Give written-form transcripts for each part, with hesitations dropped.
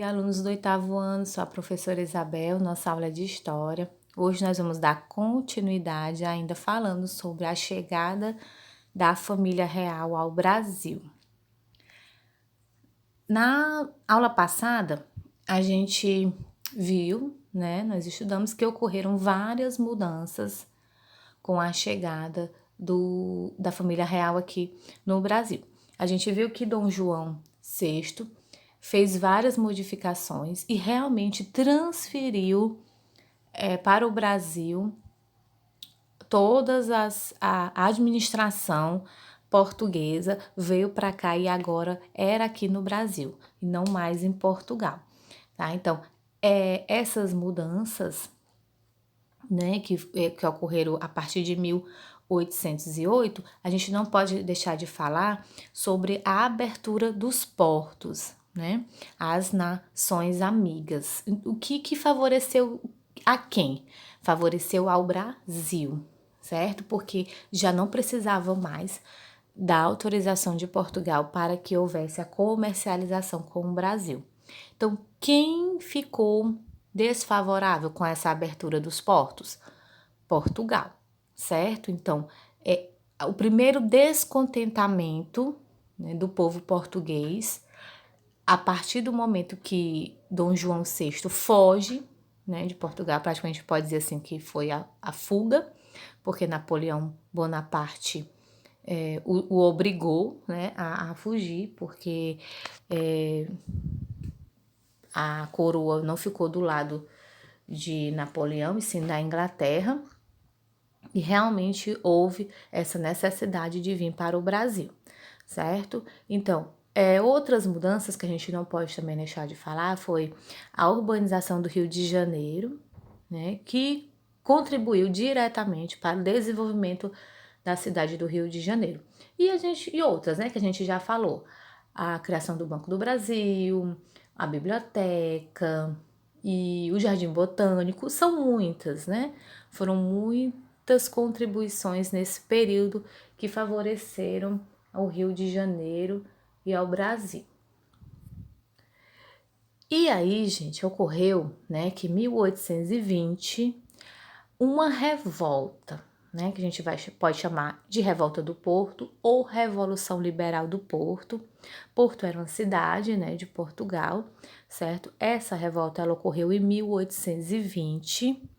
E alunos do oitavo ano, sou a professora Isabel, nossa aula é de História. Hoje nós vamos dar continuidade ainda falando sobre a chegada da família real ao Brasil. Na aula passada, a gente viu, né, nós estudamos que ocorreram várias mudanças com a chegada da família real aqui no Brasil. A gente viu que Dom João VI fez várias modificações e realmente transferiu para o Brasil a administração portuguesa veio para cá e agora era aqui no Brasil e não mais em Portugal, tá? Então, essas mudanças, né, que ocorreram a partir de 1808, a gente não pode deixar de falar sobre a abertura dos portos, né, às nações amigas. O que favoreceu a quem? Favoreceu ao Brasil, certo? Porque já não precisava mais da autorização de Portugal para que houvesse a comercialização com o Brasil. Então, quem ficou desfavorável com essa abertura dos portos? Portugal, certo? Então, o primeiro descontentamento, né, do povo português, a partir do momento que Dom João VI foge, né, de Portugal, praticamente pode dizer assim que foi a fuga, porque Napoleão Bonaparte o obrigou, né, a fugir, porque a coroa não ficou do lado de Napoleão, e sim da Inglaterra, e realmente houve essa necessidade de vir para o Brasil, certo? Então, outras mudanças que a gente não pode também deixar de falar foi a urbanização do Rio de Janeiro, né, que contribuiu diretamente para o desenvolvimento da cidade do Rio de Janeiro. E outras, né, que a gente já falou. A criação do Banco do Brasil, a biblioteca e o Jardim Botânico, são muitas, né? Foram muitas contribuições nesse período que favoreceram ao Rio de Janeiro e ao Brasil. E aí, gente, ocorreu, né, que em 1820, uma revolta, né, que a gente pode chamar de Revolta do Porto ou Revolução Liberal do Porto. Porto era uma cidade, né, de Portugal, certo? Essa revolta ela ocorreu em 1820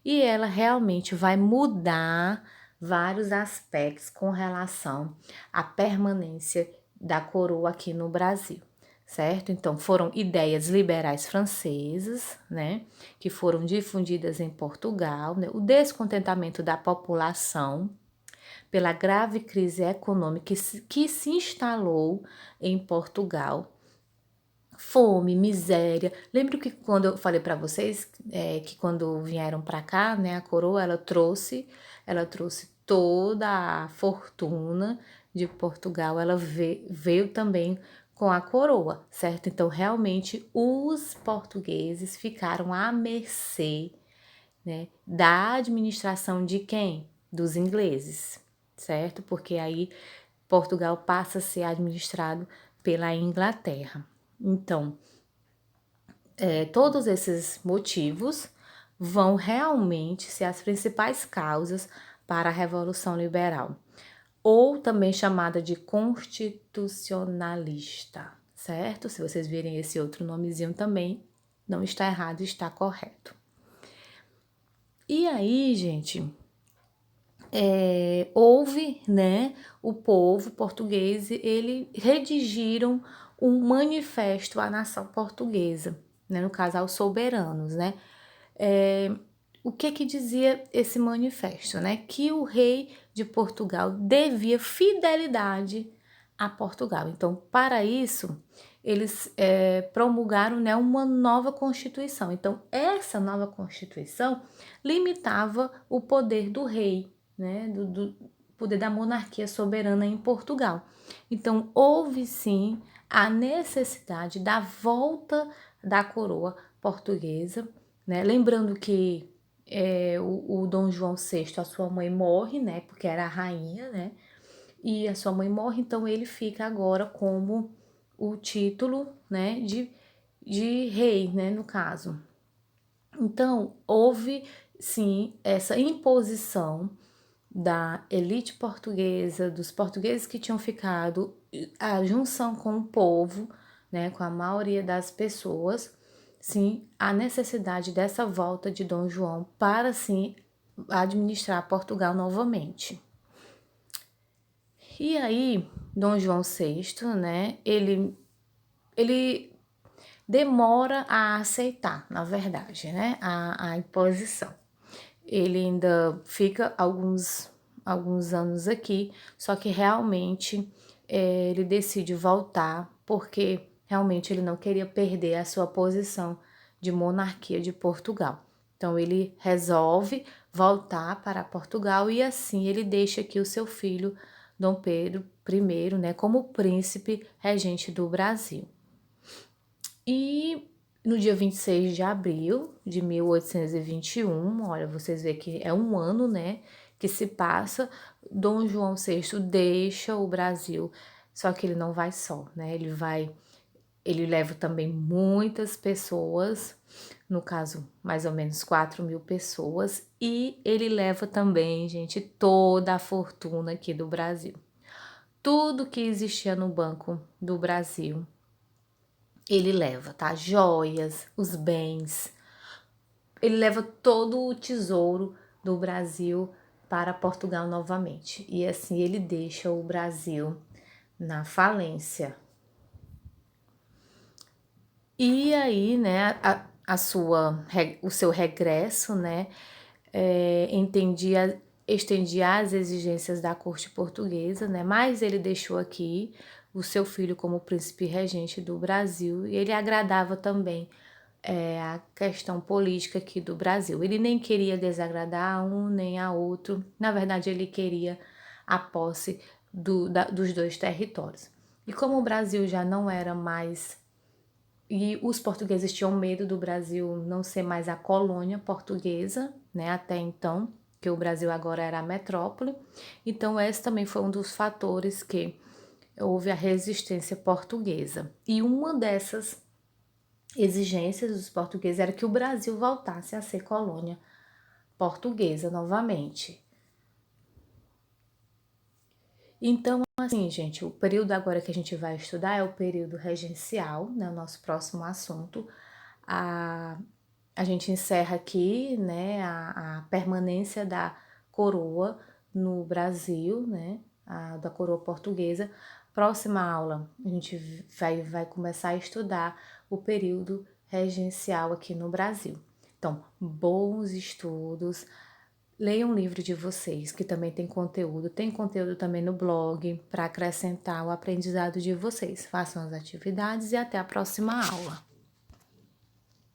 e ela realmente vai mudar vários aspectos com relação à permanência da coroa aqui no Brasil, certo? Então, foram ideias liberais francesas, né, que foram difundidas em Portugal, né, o descontentamento da população pela grave crise econômica que se instalou em Portugal, fome, miséria. Lembro que quando eu falei para vocês que quando vieram para cá, né, a coroa ela trouxe toda a fortuna de Portugal, ela veio também com a coroa, certo? Então, realmente, os portugueses ficaram à mercê, né, da administração de quem? Dos ingleses, certo? Porque aí Portugal passa a ser administrado pela Inglaterra. Então, todos esses motivos vão realmente ser as principais causas para a Revolução Liberal, ou também chamada de constitucionalista, certo? Se vocês virem esse outro nomezinho também, não está errado, está correto. E aí, gente, houve, né, o povo português, ele redigiram um manifesto à nação portuguesa, né, no caso aos soberanos, né. O que dizia esse manifesto, né? Que o rei de Portugal devia fidelidade a Portugal. Então, para isso, eles promulgaram, né, uma nova Constituição. Então, essa nova Constituição limitava o poder do rei, né, do poder da monarquia soberana em Portugal. Então, houve sim a necessidade da volta da coroa portuguesa, né? Lembrando que o Dom João VI, a sua mãe morre, né? Porque era a rainha, né? E a sua mãe morre, então ele fica agora como o título, né? de rei, né, no caso. Então, houve sim essa imposição da elite portuguesa, dos portugueses que tinham ficado, a junção com o povo, né, com a maioria das pessoas, sim, a necessidade dessa volta de Dom João para, sim, administrar Portugal novamente. E aí, Dom João VI, né, ele demora a aceitar, na verdade, né, a imposição. Ele ainda fica alguns anos aqui, só que realmente ele decide voltar porque realmente ele não queria perder a sua posição de monarquia de Portugal. Então ele resolve voltar para Portugal e assim ele deixa aqui o seu filho Dom Pedro I, né, como príncipe regente do Brasil. E no dia 26 de abril de 1821, olha, vocês veem que é um ano, né, que se passa, Dom João VI deixa o Brasil, só que ele não vai só, né, ele leva também muitas pessoas, no caso, mais ou menos 4.000 pessoas, e ele leva também, gente, toda a fortuna aqui do Brasil. Tudo que existia no Banco do Brasil, ele leva, tá? Joias, os bens. Ele leva todo o tesouro do Brasil para Portugal novamente. E assim ele deixa o Brasil na falência. E aí, né, o seu regresso, né, estendia as exigências da corte portuguesa, né, mas ele deixou aqui o seu filho como príncipe regente do Brasil e ele agradava também a questão política aqui do Brasil. Ele nem queria desagradar a um nem a outro, na verdade ele queria a posse dos dois territórios. E como o Brasil já não era mais, e os portugueses tinham medo do Brasil não ser mais a colônia portuguesa, né, até então, que o Brasil agora era a metrópole, então esse também foi um dos fatores que houve a resistência portuguesa. E uma dessas exigências dos portugueses era que o Brasil voltasse a ser colônia portuguesa novamente. Então, assim, gente, o período agora que a gente vai estudar é o período regencial, né, o nosso próximo assunto. A gente encerra aqui, né, a permanência da coroa no Brasil, né, da coroa portuguesa. Próxima aula, a gente vai começar a estudar o período regencial aqui no Brasil. Então, bons estudos. Leiam um livro de vocês, que também tem conteúdo também no blog para acrescentar o aprendizado de vocês. Façam as atividades e até a próxima aula.